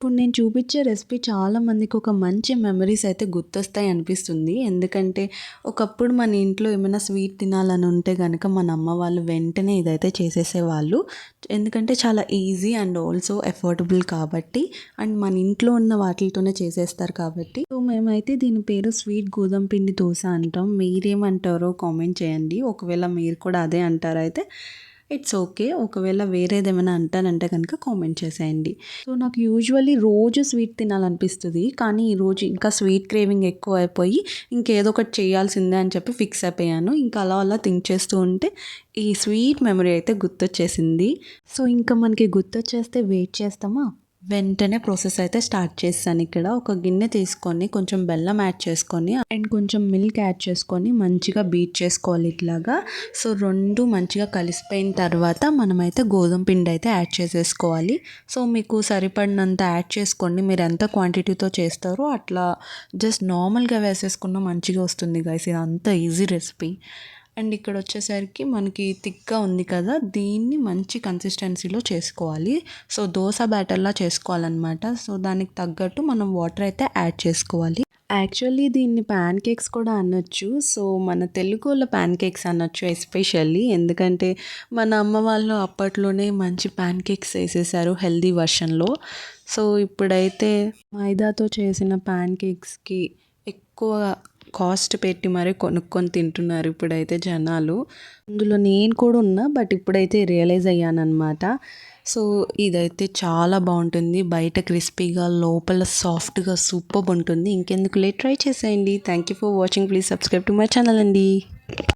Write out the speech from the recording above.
ఇప్పుడు నేను చూపించే రెసిపీ చాలా మందికి ఒక మంచి మెమరీస్ అయితే గుర్తొస్తాయి అనిపిస్తుంది. ఎందుకంటే ఒకప్పుడు మన ఇంట్లో ఏమైనా స్వీట్ తినాలని ఉంటే గనక మన అమ్మ వాళ్ళు వెంటనే ఇదైతే చేసేసేవాళ్ళు. ఎందుకంటే చాలా ఈజీ అండ్ ఆల్సో అఫోర్డబుల్ కాబట్టి, అండ్ మన ఇంట్లో ఉన్న వాటిలతోనే చేసేస్తారు కాబట్టి. సో మేమైతే దీని పేరు స్వీట్ గోధుమ పిండి దోశ అంటాం. మీరేమంటారో కామెంట్ చేయండి. ఒకవేళ మీరు కూడా అదే అంటారైతే ఇట్స్ ఓకే. ఒకవేళ వేరేదేమైనా అంటానంటే కనుక కామెంట్ చేసేయండి. సో నాకు యూజువల్లీ రోజు స్వీట్ తినాలనిపిస్తుంది. కానీ ఈరోజు ఇంకా స్వీట్ క్రేవింగ్ ఎక్కువ అయిపోయి ఇంకేదో ఒకటి చేయాల్సిందే అని చెప్పి ఫిక్స్ అయిపోయాను. ఇంకా అలా అలా థింక్ చేస్తూ ఉంటే ఈ స్వీట్ మెమరీ అయితే గుర్తొచ్చేసింది. సో ఇంకా మనకి గుర్తొచ్చేస్తే వెయిట్ చేస్తామా, వెంటనే ప్రాసెస్ అయితే స్టార్ట్ చేస్తాను. ఇక్కడ ఒక గిన్నె తీసుకొని కొంచెం బెల్లం యాడ్ చేసుకొని అండ్ కొంచెం మిల్క్ యాడ్ చేసుకొని మంచిగా బీట్ చేసుకోవాలి ఇట్లాగా. సో రెండు మంచిగా కలిసిపోయిన తర్వాత మనమైతే గోధుమ పిండి అయితే యాడ్ చేసేసుకోవాలి. సో మీకు సరిపడినంత యాడ్ చేసుకోండి. మీరు ఎంత క్వాంటిటీతో చేస్తారో అట్లా జస్ట్ నార్మల్గా వేసేసుకున్న మంచిగా వస్తుంది గైస్. ఇది అంత ఈజీ రెసిపీ. అండ్ ఇక్కడ వచ్చేసరికి మనకి థిక్గా ఉంది కదా, దీన్ని మంచి కన్సిస్టెన్సీలో చేసుకోవాలి. సో దోశ బ్యాటర్లా చేసుకోవాలన్నమాట. సో దానికి తగ్గట్టు మనం వాటర్ అయితే యాడ్ చేసుకోవాలి. యాక్చువల్లీ దీన్ని ప్యాన్ కేక్స్ కూడా అనొచ్చు. సో మన తెలుగు వాళ్ళ ప్యాన్ కేక్స్ అనొచ్చు ఎస్పెషల్లీ. ఎందుకంటే మన అమ్మ వాళ్ళు అప్పట్లోనే మంచి ప్యాన్ కేక్స్ వేసేసారు హెల్దీ వర్షన్లో. సో ఇప్పుడైతే మైదాతో చేసిన ప్యాన్ కేక్స్కి ఎక్కువ కాస్ట్ పెట్టి మరీ కొనుక్కొని తింటున్నారు ఇప్పుడైతే జనాలు. అందులో నేను కూడా ఉన్నా, బట్ ఇప్పుడైతే రియలైజ్ అయ్యానమాట. సో ఇదైతే చాలా బాగుంటుంది. బయట క్రిస్పీగా లోపల సాఫ్ట్గా సూపర్ ఉంటుంది. ఇంకెందుకు ట్రై చేసేయండి. Thank you for watching. Please subscribe to my channel అండి.